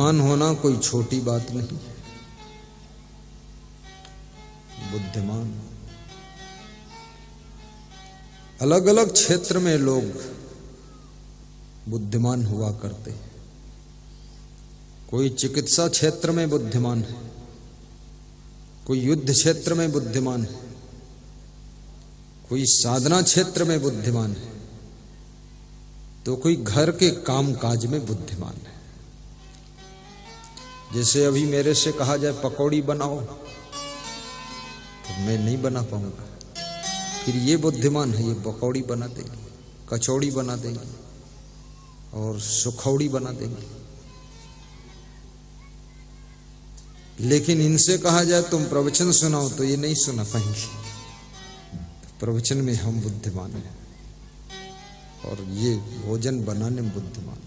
बुद्धिमान होना कोई छोटी बात नहीं। बुद्धिमान अलग अलग क्षेत्र में लोग बुद्धिमान हुआ करते हैं। कोई चिकित्सा क्षेत्र में बुद्धिमान है, कोई युद्ध क्षेत्र में बुद्धिमान है, कोई साधना क्षेत्र में बुद्धिमान है, तो कोई घर के काम काज में बुद्धिमान है। जैसे अभी मेरे से कहा जाए पकौड़ी बनाओ तो मैं नहीं बना पाऊंगा, फिर ये बुद्धिमान है, ये पकौड़ी बना देगी, कचौड़ी बना देगी और सुखौड़ी बना देगी। लेकिन इनसे कहा जाए तुम प्रवचन सुनाओ तो ये नहीं सुना पाएंगे। प्रवचन में हम बुद्धिमान हैं और ये भोजन बनाने में बुद्धिमान है।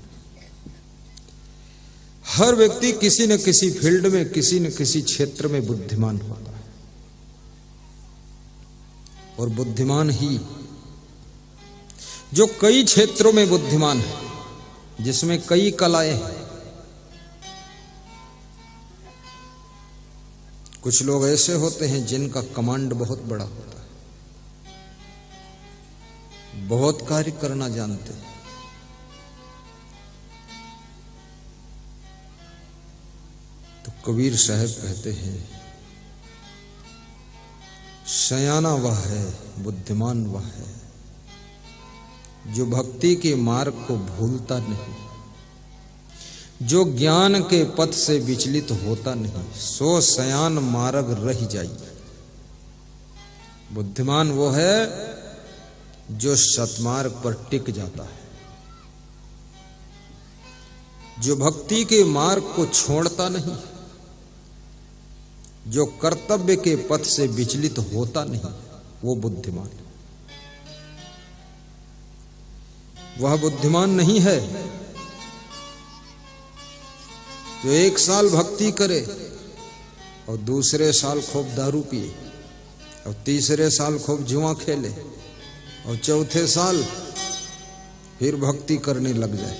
हर व्यक्ति किसी न किसी फील्ड में, किसी न किसी क्षेत्र में बुद्धिमान होता है। और बुद्धिमान ही जो कई क्षेत्रों में बुद्धिमान है, जिसमें कई कलाएं हैं। कुछ लोग ऐसे होते हैं जिनका कमांड बहुत बड़ा होता है, बहुत कार्य करना जानते हैं। तो कबीर साहब कहते हैं, सयाना वह है, बुद्धिमान वह है, जो भक्ति के मार्ग को भूलता नहीं, जो ज्ञान के पथ से विचलित होता नहीं, सो सयान मार्ग रह जाई। बुद्धिमान वो है जो सतमार्ग पर टिक जाता है, जो भक्ति के मार्ग को छोड़ता नहीं, जो कर्तव्य के पथ से विचलित होता नहीं, वो बुद्धिमान है। वह बुद्धिमान नहीं है जो एक साल भक्ति करे और दूसरे साल खूब दारू पिए और तीसरे साल खूब जुआ खेले और चौथे साल फिर भक्ति करने लग जाए,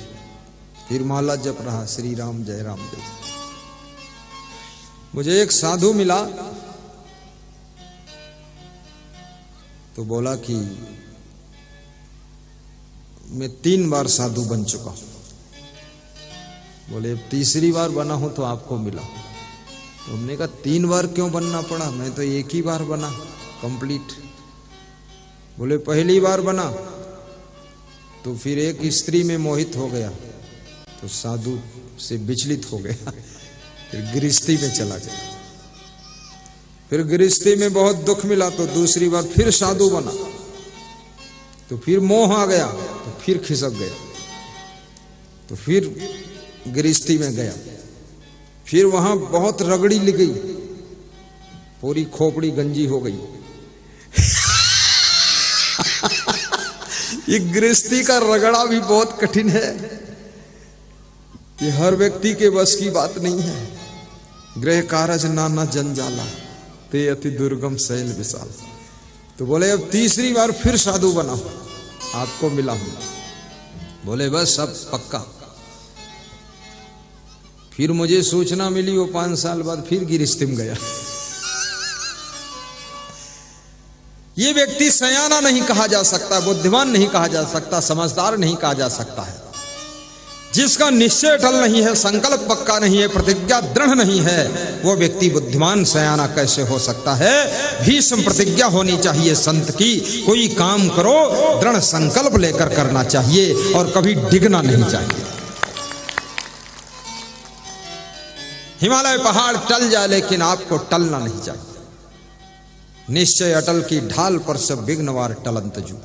फिर माला जप रहा श्री राम जय राम जय। मुझे एक साधु मिला तो बोला कि मैं 3 बार साधु बन चुका हूं। बोले तीसरी बार बना हूं तो आपको मिला। तो हमने कहा 3 बार क्यों बनना पड़ा, मैं तो एक ही बार बना कंप्लीट। बोले पहली बार बना तो फिर एक स्त्री में मोहित हो गया तो साधु से विचलित हो गया, फिर गृहस्थी में चला गया। फिर गृहस्थी में बहुत दुख मिला तो दूसरी बार फिर साधु बना तो फिर मोह आ गया तो फिर खिसक गया, तो फिर गृहस्थी में गया। फिर वहां बहुत रगड़ी लग गई, पूरी खोपड़ी गंजी हो गई। ये गृहस्थी का रगड़ा भी बहुत कठिन है, ये हर व्यक्ति के बस की बात नहीं है। गृह कारज नाना जंजाला, ते अति दुर्गम शैल विशाल। तो बोले अब तीसरी बार फिर साधु बना, आपको मिला हूं। बोले बस अब पक्का। फिर मुझे सूचना मिली वो 5 साल बाद फिर गृहस्थी में गया। ये व्यक्ति सयाना नहीं कहा जा सकता, बुद्धिमान नहीं कहा जा सकता, समझदार नहीं कहा जा सकता है। जिसका निश्चय अटल नहीं है, संकल्प पक्का नहीं है, प्रतिज्ञा दृढ़ नहीं है, वो व्यक्ति बुद्धिमान सयाना कैसे हो सकता है। भीष्म प्रतिज्ञा होनी चाहिए संत की, कोई काम करो दृढ़ संकल्प लेकर करना चाहिए और कभी डिगना नहीं चाहिए। हिमालय पहाड़ टल जाए लेकिन आपको टलना नहीं चाहिए। निश्चय अटल की ढाल पर सब विघ्नवार टलंत जू।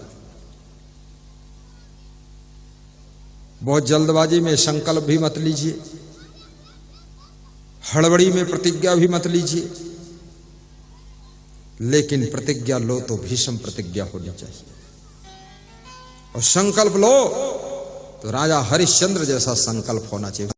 बहुत जल्दबाजी में संकल्प भी मत लीजिए, हड़बड़ी में प्रतिज्ञा भी मत लीजिए, लेकिन प्रतिज्ञा लो तो भीष्म प्रतिज्ञा होनी चाहिए। और संकल्प लो तो राजा हरिश्चंद्र जैसा संकल्प होना चाहिए।